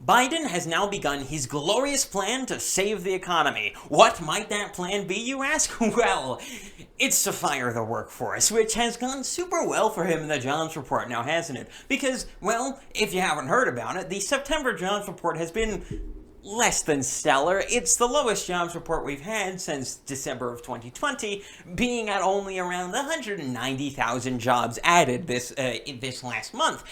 Biden has now begun his glorious plan to save the economy. What might that plan be, you ask? Well, it's to fire the workforce, which has gone super well for him in the jobs report now, hasn't it? Because, well, if you haven't heard about it, the September jobs report has been less than stellar. It's the lowest jobs report we've had since December of 2020, being at only around 190,000 jobs added this last month,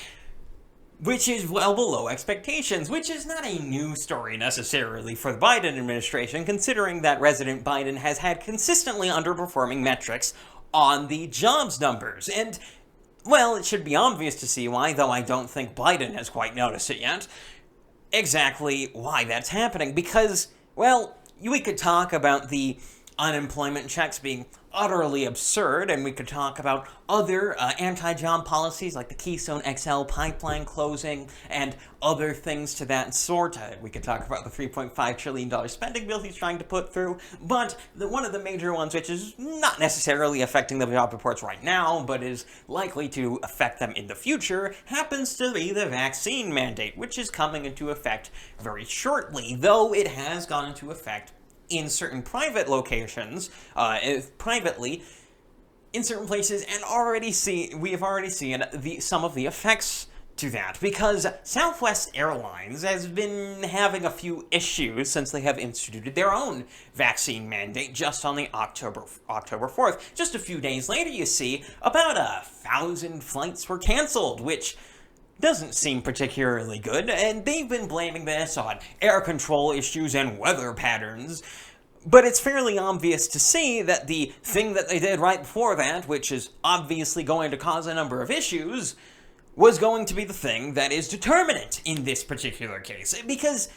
which is well below expectations, which is not a new story necessarily for the Biden administration, considering that President Biden has had consistently underperforming metrics on the jobs numbers. And, well, it should be obvious to see why, though I don't think Biden has quite noticed it yet, exactly why that's happening. Because, well, we could talk about the unemployment checks being utterly absurd, and we could talk about other anti-job policies like the Keystone XL pipeline closing and other things to that sort. We could talk about the $3.5 trillion spending bill he's trying to put through, but one of the major ones, which is not necessarily affecting the job reports right now, but is likely to affect them in the future, happens to be the vaccine mandate, which is coming into effect very shortly, though it has gone into effect in certain private locations, privately, in certain places, and we have already seen some of the effects to that, because Southwest Airlines has been having a few issues since they have instituted their own vaccine mandate just on the October 4th. Just a few days later, you see, about 1,000 flights were canceled, which doesn't seem particularly good, and they've been blaming this on air control issues and weather patterns. But it's fairly obvious to see that the thing that they did right before that, which is obviously going to cause a number of issues, was going to be the thing that is determinant in this particular case. Because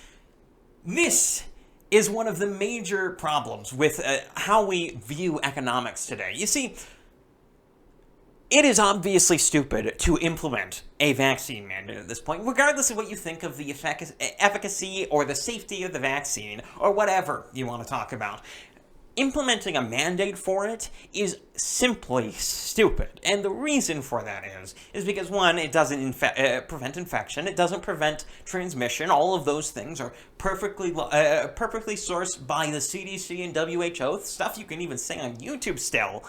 this is one of the major problems with how we view economics today. You see, it is obviously stupid to implement a vaccine mandate at this point, regardless of what you think of the efficacy or the safety of the vaccine, or whatever you want to talk about. Implementing a mandate for it is simply stupid, and the reason for that is because, one, it doesn't prevent infection, it doesn't prevent transmission. All of those things are perfectly sourced by the CDC and WHO, stuff you can even say on YouTube still.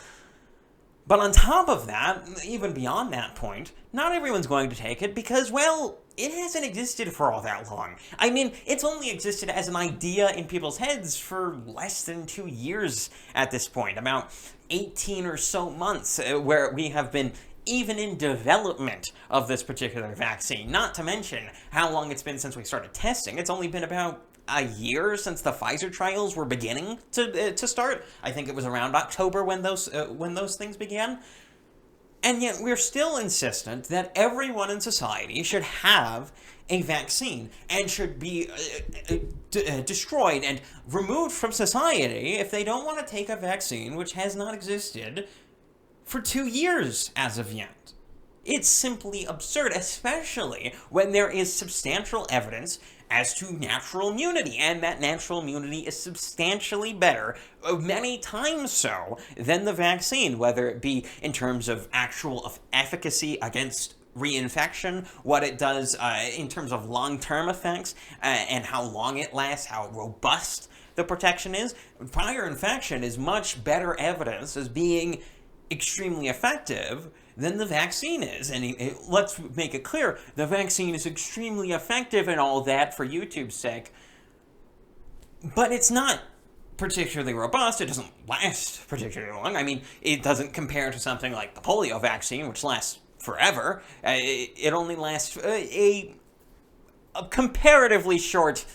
But on top of that, even beyond that point, not everyone's going to take it because, well, it hasn't existed for all that long. I mean, it's only existed as an idea in people's heads for less than 2 years at this point, about 18 or so months, where we have been even in development of this particular vaccine. Not to mention how long it's been since we started testing. It's only been about a year since the Pfizer trials were beginning to start. I think it was around October when those things began. And yet we're still insistent that everyone in society should have a vaccine and should be destroyed and removed from society if they don't want to take a vaccine which has not existed for 2 years as of yet. It's simply absurd, especially when there is substantial evidence as to natural immunity, and that natural immunity is substantially better, many times so, than the vaccine, whether it be in terms of actual efficacy against reinfection, what it does in terms of long-term effects, and how long it lasts, how robust the protection is. Prior infection is much better evidence as being extremely effective than the vaccine is. And let's make it clear, the vaccine is extremely effective and all that for YouTube's sake, but it's not particularly robust. It doesn't last particularly long. I mean, it doesn't compare to something like the polio vaccine, which lasts forever. It only lasts a comparatively short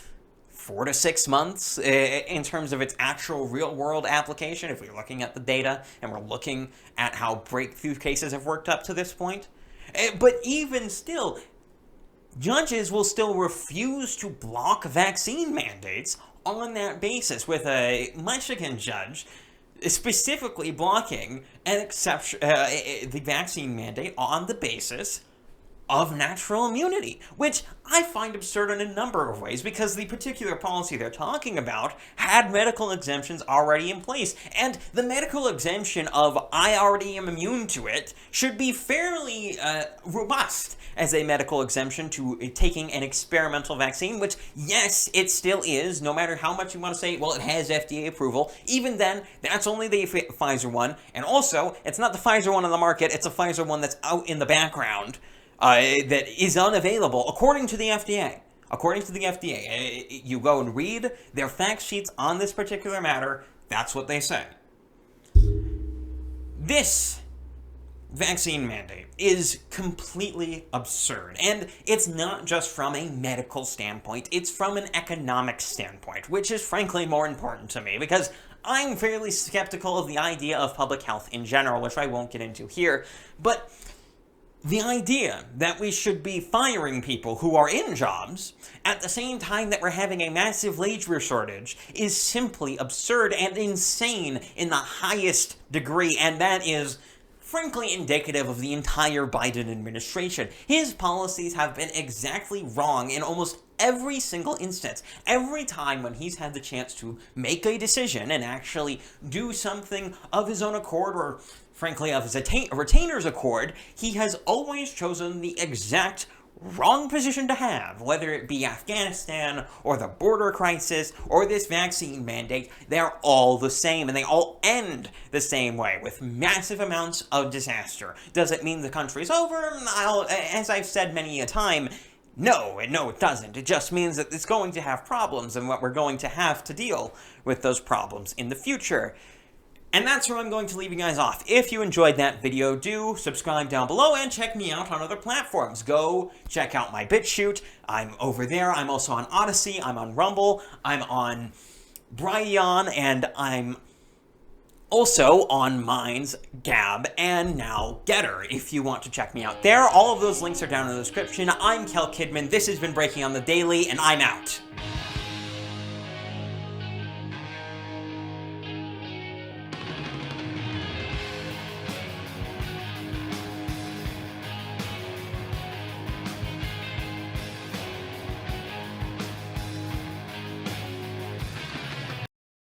4 to 6 months in terms of its actual real-world application, if we're looking at the data and we're looking at how breakthrough cases have worked up to this point. But even still, judges will still refuse to block vaccine mandates on that basis, with a Michigan judge specifically blocking an exception, the vaccine mandate on the basis of natural immunity, which I find absurd in a number of ways because the particular policy they're talking about had medical exemptions already in place, and the medical exemption of I already am immune to it should be fairly robust as a medical exemption to taking an experimental vaccine, which, yes, it still is, no matter how much you want to say, well, it has FDA approval. Even then, that's only the Pfizer one, and also, it's not the Pfizer one on the market, it's a Pfizer one that's out in the background. That is unavailable, according to the FDA. According to the FDA, you go and read their fact sheets on this particular matter, that's what they say. This vaccine mandate is completely absurd, and it's not just from a medical standpoint, it's from an economic standpoint, which is frankly more important to me, because I'm fairly skeptical of the idea of public health in general, which I won't get into here, but the idea that we should be firing people who are in jobs at the same time that we're having a massive labor shortage is simply absurd and insane in the highest degree, and that is frankly indicative of the entire Biden administration. His policies have been exactly wrong in almost every single instance. Every time when he's had the chance to make a decision and actually do something of his own accord, or frankly of his retainer's accord, he has always chosen the exact wrong position to have, whether it be Afghanistan, or the border crisis, or this vaccine mandate. They're all the same, and they all end the same way, with massive amounts of disaster. Does it mean the country's over? As I've said many a time, no, it doesn't. It just means that it's going to have problems, and what we're going to have to deal with those problems in the future. And that's where I'm going to leave you guys off. If you enjoyed that video, do subscribe down below and check me out on other platforms. Go check out my BitChute. I'm over there. I'm also on Odyssey. I'm on Rumble. I'm on Bryan, and I'm also on Minds, Gab, and now Getter, if you want to check me out there. All of those links are down in the description. I'm KelKidman. This has been Breaking on the Daily, and I'm out.